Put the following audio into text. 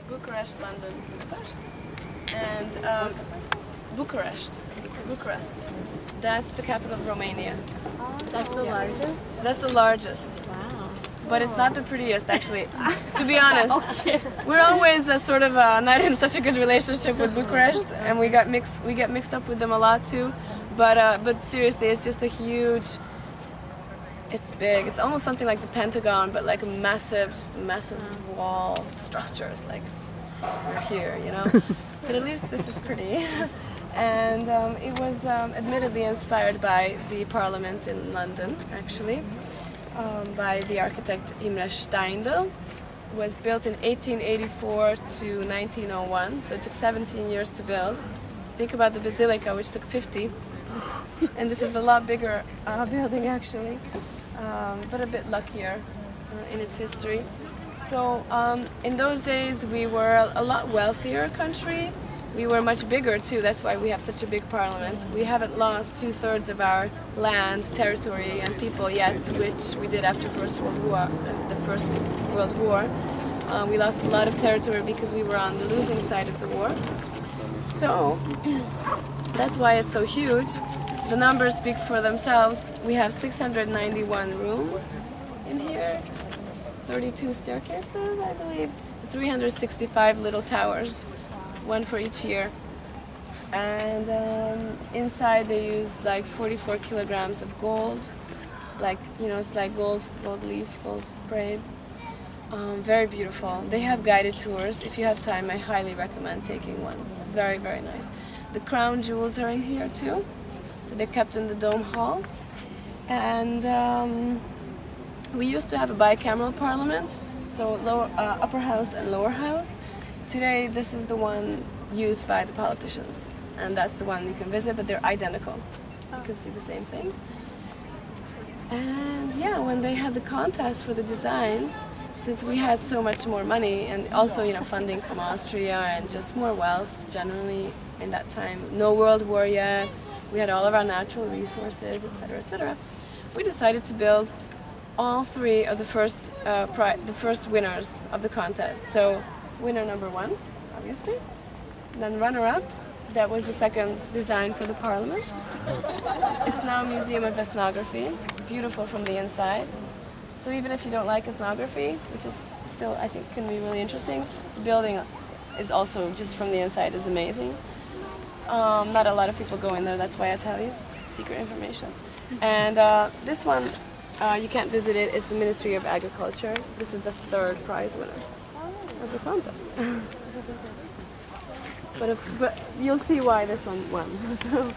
Bucharest, London, Budapest, and Bucharest. That's the capital of Romania. That's the largest? That's the largest. Wow. But it's not the prettiest, actually. To be honest, we're always not in such a good relationship with Bucharest, and we get mixed up with them a lot too. But seriously, it's just a huge. It's big. It's almost something like the Pentagon, but like a massive wall structures. Like we're here, you know. But at least this is pretty. And it was admittedly inspired by the Parliament in London, actually. By the architect Imre Steindl. It was built in 1884 to 1901, so it took 17 years to build. Think about the Basilica, which took 50, and this is a lot bigger building actually, but a bit luckier in its history. So in those days we were a lot wealthier country. We were much bigger too, that's why we have such a big parliament. We haven't lost 2/3 of our land, territory and people yet, which we did after the First World War. We lost a lot of territory because we were on the losing side of the war. So that's why it's so huge. The numbers speak for themselves. We have 691 rooms in here, 32 staircases, I believe, 365 little towers. One for each year, and inside they used like 44 kilograms of gold, like it's like gold leaf, gold sprayed. Very beautiful. They have guided tours. If you have time, I highly recommend taking one. It's very, very nice. The crown jewels are in here too, so they're kept in the dome hall. And we used to have a bicameral parliament, so upper house and lower house. Today, this is the one used by the politicians, and that's the one you can visit, but they're identical. So you can see the same thing. And yeah, when they had the contest for the designs, since we had so much more money, and also funding from Austria and just more wealth generally in that time, no World War yet, we had all of our natural resources, etc., etc. We decided to build all three of the first winners of the contest. So. Winner number 1, obviously. Then runner-up, that was the second design for the Parliament. It's now a museum of ethnography, beautiful from the inside. So even if you don't like ethnography, which is still, I think, can be really interesting, the building is also, just from the inside, is amazing. Not a lot of people go in there, that's why I tell you. Secret information. And this one, you can't visit it, it's the Ministry of Agriculture. This is the 3rd prize winner of the contest. but you'll see why this one won.